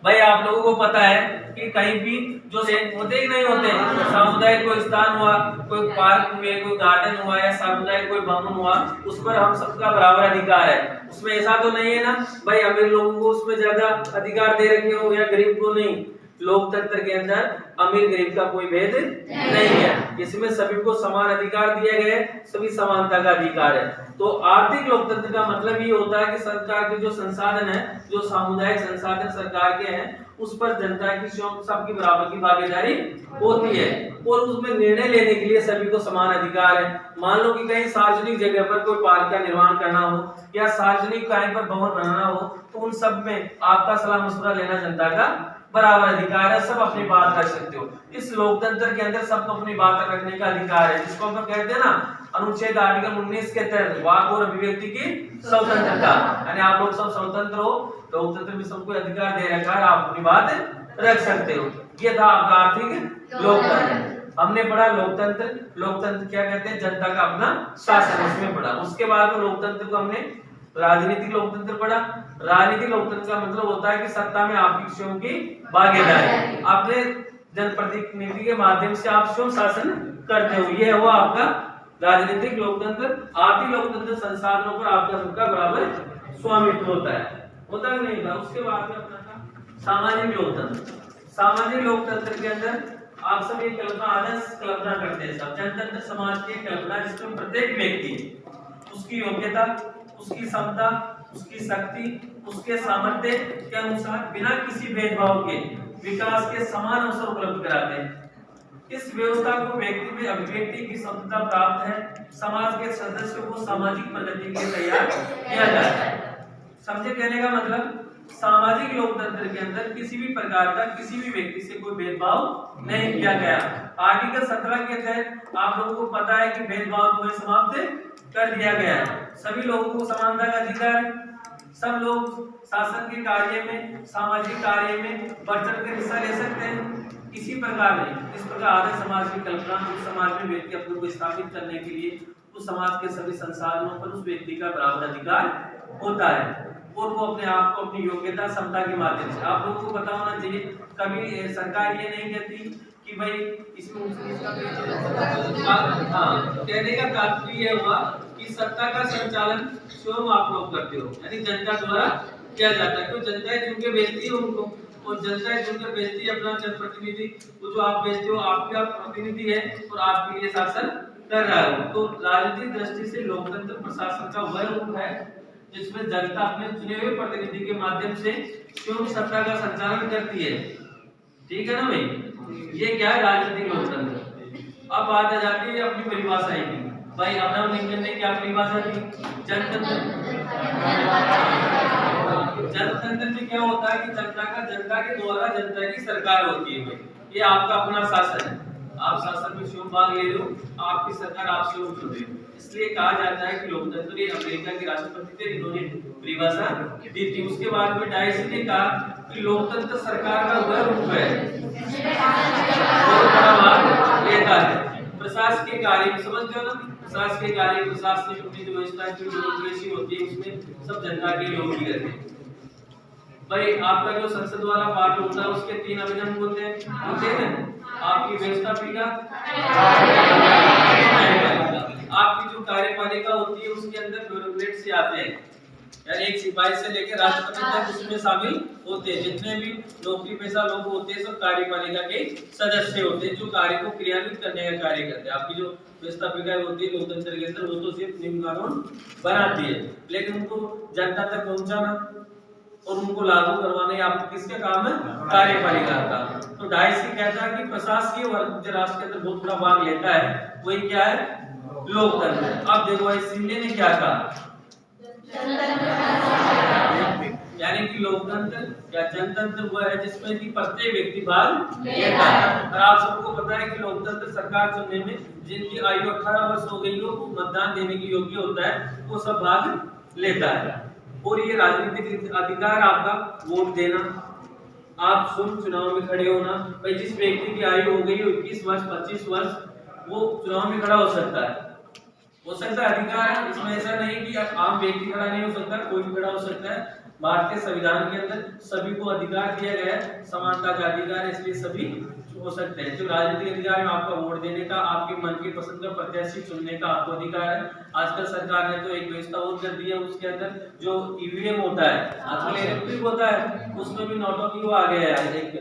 भाई आप लोगों को पता है कि कहीं भी जो होते ही नहीं होते, सामुदायिक कोई स्थान हुआ, कोई पार्क हुए, कोई गार्डन हुआ या सामुदायिक कोई भवन हुआ, उस पर हम सबका बराबर अधिकार है। उसमें ऐसा तो नहीं है ना भाई अमीर लोगों को उसमें ज्यादा अधिकार दे रखे हो या गरीब को नहीं। लोकतंत्र के अंदर अमीर गरीब का कोई भेद नहीं है, इसमें सभी को समान अधिकार दिए गए, सभी समानता का अधिकार है। तो आर्थिक लोकतंत्र का मतलब ये होता है कि सरकार के जो संसाधन है, जो सामुदायिक संसाधन सरकार के हैं, उस पर जनता की सबकी बराबर की भागीदारी होती है और उसमें निर्णय लेने के लिए सभी को समान अधिकार है। मान लो कि कहीं सार्वजनिक जगह पर कोई पार्क का निर्माण करना हो या सार्वजनिक कहीं पर भवन बनाना हो, तो उन सब में आपका सलाह मशवरा लेना जनता का बराबर अधिकार है, सब अपनी बात रख सकते हो। इस लोकतंत्र के अंदर सबको अपनी बात रखने का अधिकार है, जिसको हम कहते हैं ना अनुच्छेद आर्टिकल 19 के तहत वाक और अभिव्यक्ति की स्वतंत्रता, यानी आप लोग सब स्वतंत्र हो, लोकतंत्र में सबको अधिकार दे रखा है, आप अपनी बात रख सकते हो। ये था आपका आर्थिक लोकतंत्र। हमने पढ़ा लोकतंत्र, लोकतंत्र क्या कहते हैं, जनता का अपना शासन, उसमें पढ़ा। उसके बाद लोकतंत्र को हमने राजनीतिक लोकतंत्र पढ़ा। राजनीतिक लोकतंत्र का मतलब होता है कि सत्ता में आपकी स्वयं की भागीदारी, आपने जनप्रतिनिधि के माध्यम से आप स्वयं शासन करते हो, ये हुआ आपका राजनीतिक लोकतंत्र। आर्थिक लोकतंत्र संसाधनों पर आपका सबका बराबर स्वामित्व होता है नहीं था। उसके बाद में अपना था सामाजिक लोकतंत्र। सामाजिक लोकतंत्र के अंदर आप सब ये कल्पना करते हैं, सब जनतंत्र समाज की कल्पना, जिसमें प्रत्येक व्यक्ति उसकी योग्यता, उसकी क्षमता, उसकी शक्ति, उसके सामर्थ्य के अनुसार बिना किसी भेदभाव के विकास के समान अवसर उपलब्ध कराते हैं। इस व्यवस्था को व्यक्ति में अभिव्यक्ति की स्वतंत्रता प्राप्त है। समाज के सदस्यों को सामाजिक प्रगति के लिए तैयार किया जाता है। समझे कहने का मतलब, सामाजिक लोकतंत्र के अंदर किसी भी प्रकार का किसी भी व्यक्ति से कोई भेदभाव नहीं किया गया। आर्टिकल 17 के तहत आप लोगों को पता है कि भेदभाव को समाप्त कर दिया गया है। सभी लोगों को समानता का अधिकार है। सब लोग शासन के कार्य में, सामाजिक कार्य में बढ़ चढ़ कर हिस्सा ले सकते हैं। इसी प्रकार नहीं, इस प्रकार आदर्श समाज की कल्पना, उस समाज में व्यक्ति अपने को स्थापित करने के लिए उस समाज के सभी संसाधनों पर उस व्यक्ति का बराबर अधिकार होता है और वो अपने आप को अपनी योग्यता क्षमता के माध्यम से, आप लोगों को पता होना चाहिए, कभी सरकार ये नहीं कहती कि भाई इसमें कहने का तात्पर्य हुआ कि सत्ता का संचालन स्वयं आप लोग करते हो, यानी जनता द्वारा किया जाता है। तो जनता चुनकर भेजती है उनको, और जनता चुनकर भेजती है अपना जनप्रतिनिधि, वो जो आप भेजते हो आपका प्रतिनिधि है और आपके लिए शासन कर रहा है। तो राजनीतिक दृष्टि से लोकतंत्र प्रशासन का वह रूप है जिसमें जनता अपने चुने हुए प्रतिनिधि के माध्यम से स्वयं सत्ता का संचालन करती है। ठीक है ना भाई, ये क्या है राजनीतिक लोकतंत्र। अब बात आ जाती है अपनी परिभाषा की। भाई अब्राहम लिंकन ने क्या परिभाषा दी, जनतंत्र। जनतंत्र में क्या होता है कि जनता के द्वारा जनता की सरकार होती है भाई, ये आपका अपना शासन है, आप शासन में स्वयं भाग ले रहे हो, आपकी सरकार आप स्वयं चुन रहे हो। इसलिए कहा जाता है कि लोकतंत्र ये अमेरिका के राष्ट्रपति थे, इन्होंने परिभाषा दी थी। उसके बाद में डाइस ने कहा कि लोकतंत्र सरकार का वह रूप है लेता है प्रशासकीय कार्य, समझते हो ना, प्रशासकीय कार्य, प्रशासनिक अपनी जो व्यवस्था की डेमोक्रेसी होती है उसमें सब जनता के लोग ही रहते हैं। भाई आपका जो संसद वाला पार्ट होता है उसके 3 अभिन्न होते हैं आपकी व्यवस्थापिका, आपकी जो कार्यपालिका होती है उसके अंदर ब्यूरोक्रेट से आते हैं, यानी एक सिपाही से लेकर राष्ट्रपति तक उसमें शामिल होते हैं। जितने भी नौकरी पेशा लोग होते हैं सब कार्यपालिका के सदस्य होते हैं, जो कार्य को क्रियान्वित करने का कार्य करते हैं। आपकी जो व्यवस्थापिका होती है लोकतंत्र के अंदर, वो तो सिर्फ नियम कानून बनाती है, लेकिन उनको जनता तक पहुंचाना और उनको लागू करवाना आपको किसका काम है, कार्यपालिका का। तो डाइस कहता है कि प्रशासकीय वर्ग जो राष्ट्र के अंदर बहुत बड़ा भाग लेता है वही क्या है, लोकतंत्र। अब देखो भाई सिंधे ने क्या कहा, यानी कि लोकतंत्र या जनतंत्र वह है जिसमें कि प्रत्येक व्यक्ति भाग लेता है। और आप सबको पता है कि लोकतंत्र सरकार चुनने में जिनकी आयु 18 वर्ष हो गई हो, वो मतदान देने की योग्य होता है, वो सब भाग लेता है। और ये राजनीतिक अधिकार आपका वोट देना, आप स्वयं चुनाव में खड़े होना। भाई जिस व्यक्ति की आयु हो गई हो 21 वर्ष 25 वर्ष, वो चुनाव में खड़ा हो सकता है, अधिकार है। इसमें ऐसा नहीं कि आम व्यक्ति खड़ा नहीं हो सकता, कोई भी खड़ा हो सकता है। भारतीय संविधान के अंदर सभी को अधिकार दिया गया है, समानता का अधिकार है, इसलिए सभी हो सकते हैं। जो राजनीतिक अधिकार है आपका वोट देने का, आपके मन की पसंद का प्रत्याशी चुनने का आपको अधिकार है। आजकल सरकार ने तो एक व्यवस्था और कर दी है, उसके अंदर जो ईवीएम होता है आजकल इलेक्ट्रिक होता है, उसमें भी नोटों की वो आ गया है एक